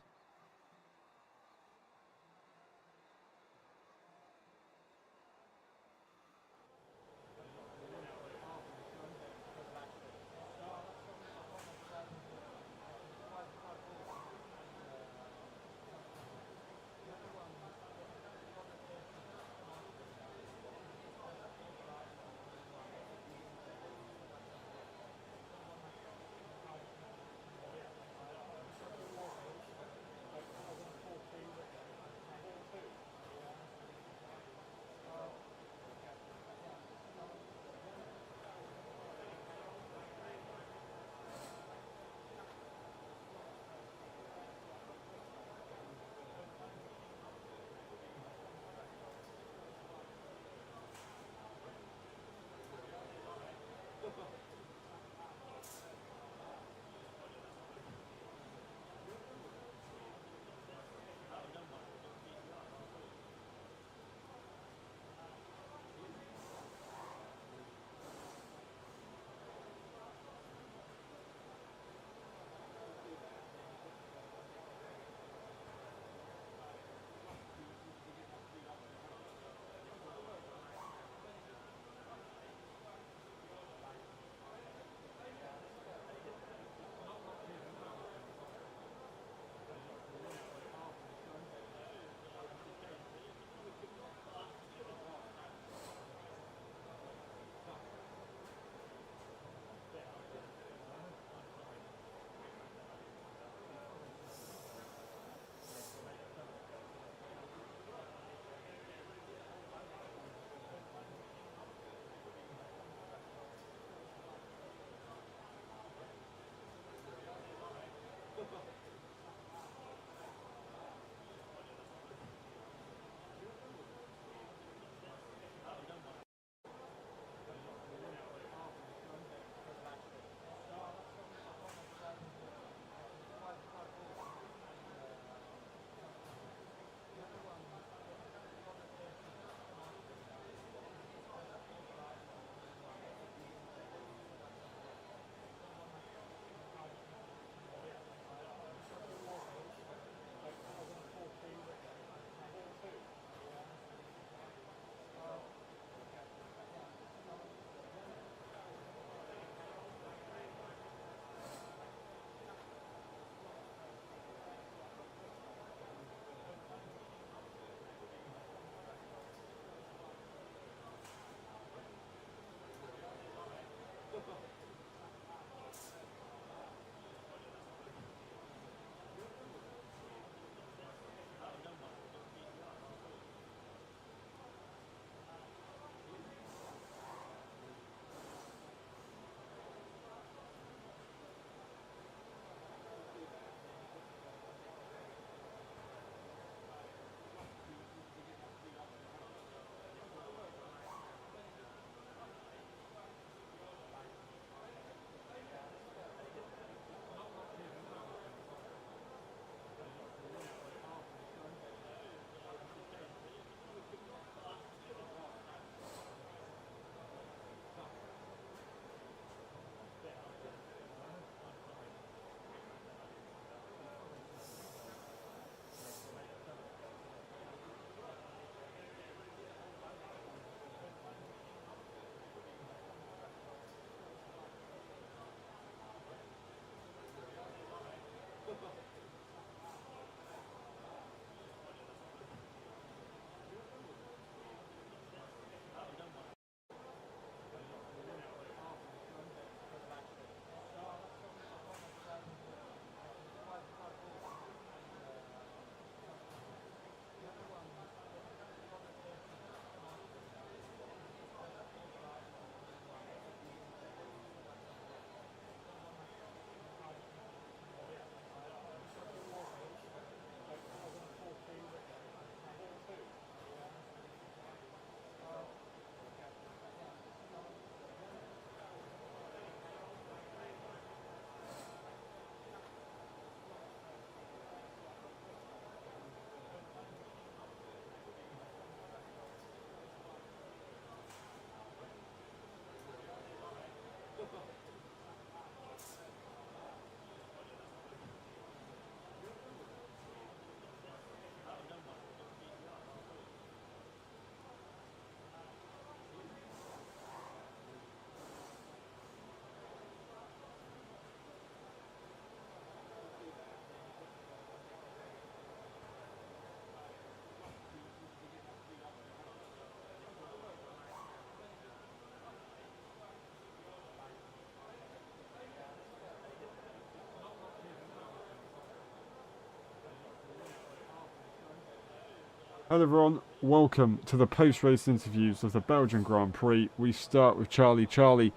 Hello everyone, welcome to the post-race interviews of the Belgian Grand Prix. We start with Charlie. Charlie,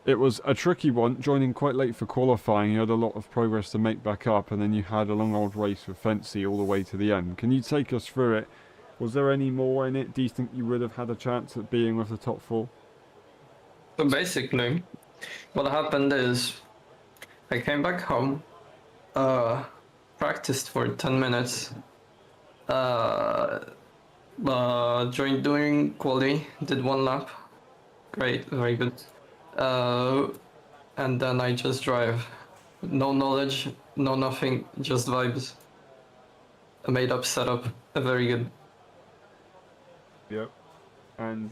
it was a tricky one, joining quite late for qualifying. You had a lot of progress to make back up, and then you had a long old race with Fency all the way to the end. Can you take us through it? Was there any more in it? Do you think you would have had a chance at being with the top four? So basically, what happened is I came back home, practiced for 10 minutes, joined doing quali, did 1 lap. Great, very good. And then I just drive. No knowledge, no nothing, just vibes. A made up setup, very good. Yep. And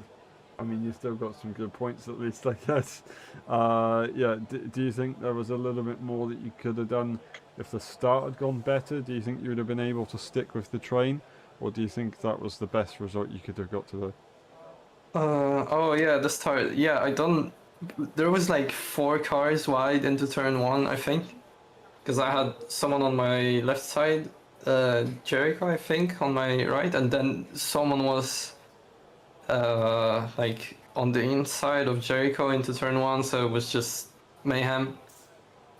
I mean, you still got some good points at least, I guess. Yeah. Do you think there was a little bit more that you could have done if the start had gone better? Do you think you would have been able to stick with the train, or do you think that was the best result you could have got today? Oh yeah, the start. Yeah, I don't. There was like 4 cars wide into turn 1, I think, because I had someone on my left side, Jericho, I think, on my right, and then someone was like on the inside of Jericho into turn 1, so it was just mayhem.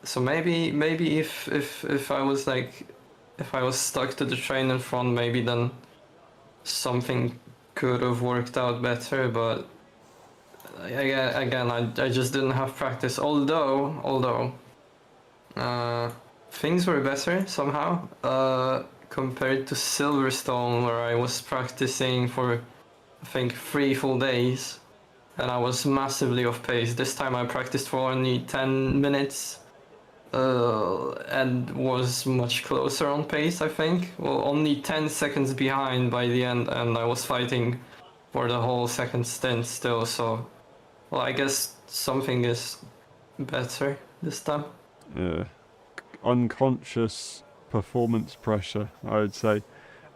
So maybe if I was like, if I was stuck to the train in front, maybe then something could have worked out better, but again, I just didn't have practice. Although things were better somehow compared to Silverstone, where I was practicing for I think 3 full days, and I was massively off pace. This time I practiced for only 10 minutes. And was much closer on pace, I think. Well, only 10 seconds behind by the end, and I was fighting for the whole second stint still, so... Well, I guess something is better this time. Yeah. Unconscious performance pressure, I would say.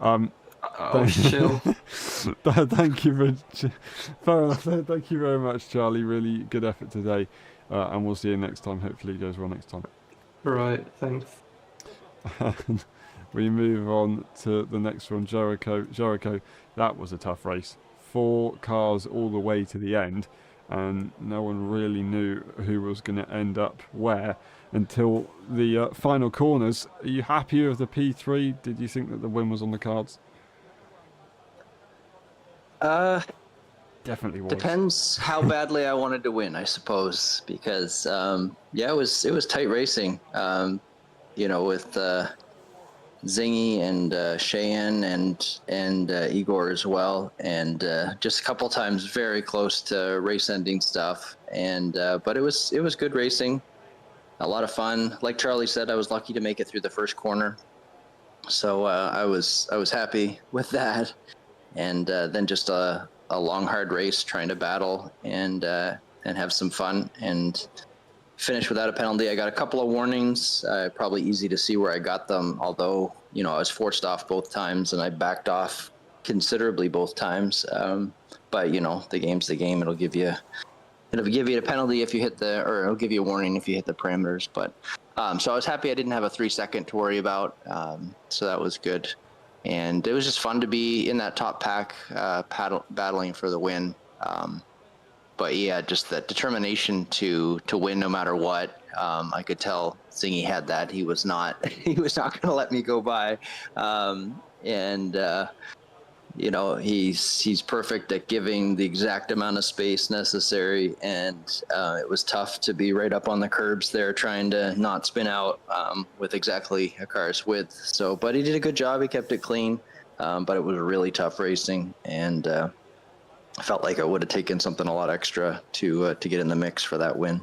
Um, Oh, chill. Thank you fair enough. Thank you very much, Charlie. Really good effort today, and we'll see you next time. Hopefully, it goes well next time. Right, thanks. And we move on to the next one, Jericho. Jericho, that was a tough race. 4 cars all the way to the end, and no one really knew who was going to end up where until the final corners. Are you happy with the P3? Did you think that the win was on the cards? Definitely was. Depends how badly I wanted to win, I suppose, because yeah, it was tight racing. You know, with Zingy and Cheyenne and Igor as well, and just a couple times very close to race-ending stuff. And but it was good racing, a lot of fun. Like Charlie said, I was lucky to make it through the first corner, so I was happy with that. And then just a long, hard race, trying to battle and have some fun and finish without a penalty. I got a couple of warnings, probably easy to see where I got them, although, you know, I was forced off both times and I backed off considerably both times. But, you know, the game's the game. It'll give you a penalty if you hit or it'll give you a warning if you hit the parameters. But so I was happy I didn't have a 3-second to worry about. So that was good. And it was just fun to be in that top pack, battling for the win. But yeah, just that determination to win no matter what. I could tell Zingy had that. He was not going to let me go by. You know, he's perfect at giving the exact amount of space necessary, and it was tough to be right up on the curbs there, trying to not spin out with exactly a car's width. So, but he did a good job. He kept it clean, but it was really tough racing, and I felt like I would have taken something a lot extra to get in the mix for that win.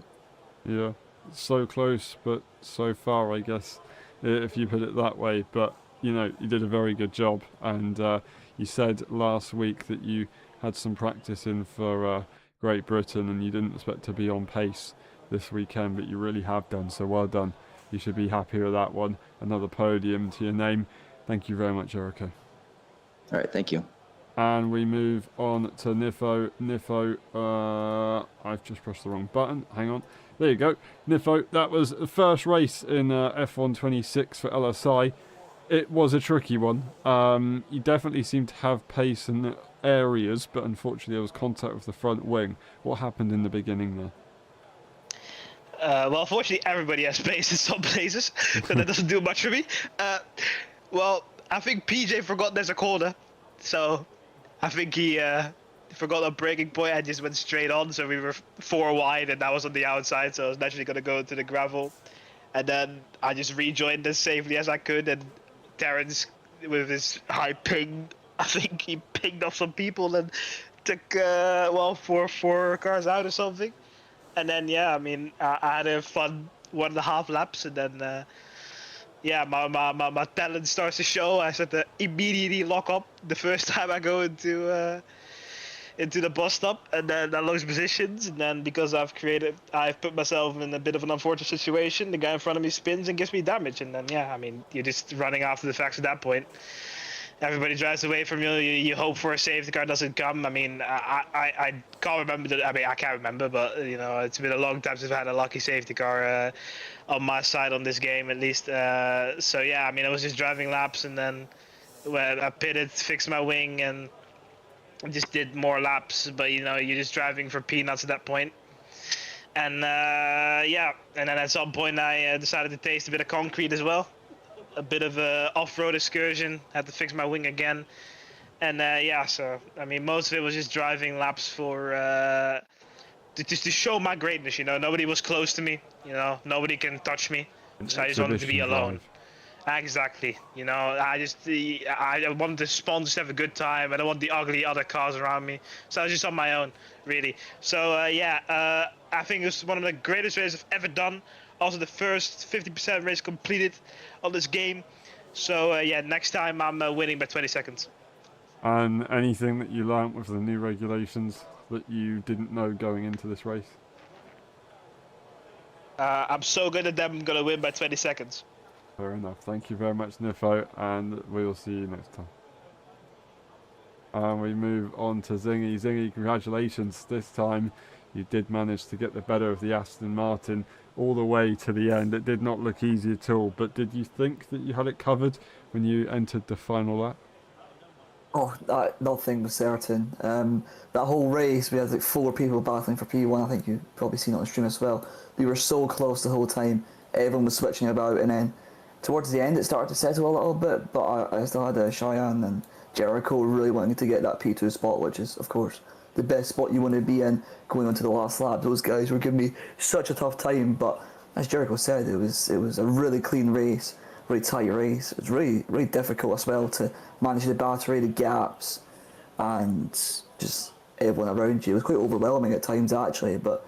Yeah, so close, but so far, I guess, if you put it that way. But you know, you did a very good job, and you said last week that you had some practice in for Great Britain and you didn't expect to be on pace this weekend, but you really have done, so well done. You should be happy with that one. Another podium to your name. Thank you very much, Jericho. All right, thank you. And we move on to Nifo. Nifo, I've just pressed the wrong button. Hang on. There you go. Nifo, that was the first race in F1 26 for LSI. It was a tricky one. You definitely seemed to have pace in areas, but unfortunately there was contact with the front wing. What happened in the beginning there? Well, unfortunately, everybody has space in some places, so that doesn't do much for me. Well, I think PJ forgot there's a corner, so I think he forgot a breaking point and just went straight on. So we were 4 wide, and that was on the outside, so I was naturally gonna go into the gravel, and then I just rejoined as safely as I could. And Terrence, with his high ping, I think he pinged off some people and took four cars out or something. And then yeah, I mean, I had a fun 1.5 laps, and then yeah, my talent starts to show. I start to immediately lock up the first time I go into the bus stop, and then I lose positions. And then because I've put myself in a bit of an unfortunate situation. The guy in front of me spins and gives me damage, and then yeah, I mean, you're just running after the facts at that point. Everybody drives away from you. You hope for a safety car doesn't come. I mean, I can't remember. I mean, I can't remember, but you know, it's been a long time since I've had a lucky safety car on my side on this game, at least. So yeah, I mean, I was just driving laps, and then when I pitted, fixed my wing, and just did more laps. But you know, you're just driving for peanuts at that point. And yeah, and then at some point I decided to taste a bit of concrete as well. A bit of a off-road excursion. Had to fix my wing again, and yeah. So I mean, most of it was just driving laps for just to show my greatness. You know, nobody was close to me. You know, nobody can touch me. So I just wanted to be alone. Exactly. You know, I wanted to spawn, just have a good time. I don't want the ugly other cars around me. So I was just on my own, really. So yeah, I think it was one of the greatest races I've ever done. Also, the first 50% race completed on this game. So yeah, next time I'm winning by 20 seconds. And anything that you learnt with the new regulations that you didn't know going into this race? I'm so good at them, I'm gonna win by 20 seconds. Fair enough. Thank you very much, Nifo, and we'll see you next time. And we move on to Zingy. Zingy, congratulations. This time you did manage to get the better of the Aston Martin all the way to the end. It did not look easy at all, but did you think that you had it covered when you entered the final lap? Oh, nothing was certain. That whole race, we had like 4 people battling for P1. I think you've probably seen it on stream as well. We were so close the whole time. Everyone was switching about, and then towards the end it started to settle a little bit, but I still had Cheyenne and Jericho really wanting to get that P2 spot, which is, of course, the best spot you want to be in going on to the last lap. Those guys were giving me such a tough time, but as Jericho said, it was a really clean race, really tight race. It was really difficult as well to manage the battery, the gaps, and just everyone around you. It was quite overwhelming at times actually, but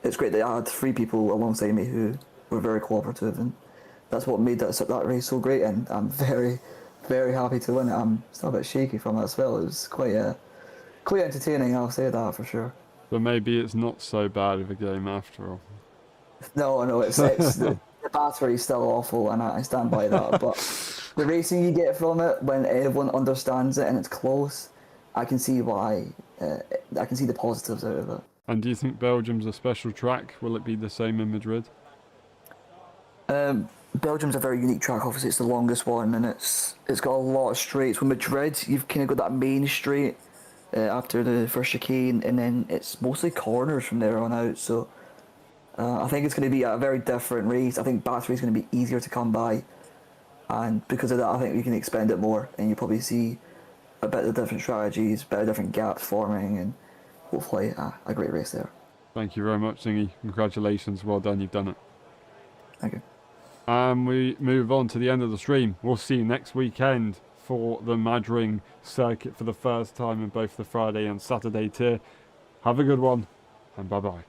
it's great that I had 3 people alongside me who were very cooperative, and that's what made that race so great. And I'm very, very happy to win it. I'm still a bit shaky from it as well. It was quite entertaining, I'll say that for sure. But maybe it's not so bad of a game after all. No, it's the battery's still awful, and I stand by that. But the racing you get from it, when everyone understands it and it's close, I can see why. I can see the positives out of it. And do you think Belgium's a special track? Will it be the same in Madrid? Belgium's a very unique track. Obviously, it's the longest one, and it's got a lot of straights. With Madrid, you've kind of got that main straight after the first chicane, and then it's mostly corners from there on out. So I think it's going to be a very different race. I think battery's going to be easier to come by, and because of that, I think we can expend it more, and you probably see a bit of different strategies, a bit of different gaps forming, and hopefully a great race there. Thank you very much, Zingy. Congratulations. Well done. You've done it. Thank you. And we move on to the end of the stream. We'll see you next weekend for the Madring circuit for the first time in both the Friday and Saturday tier. Have a good one, and bye-bye.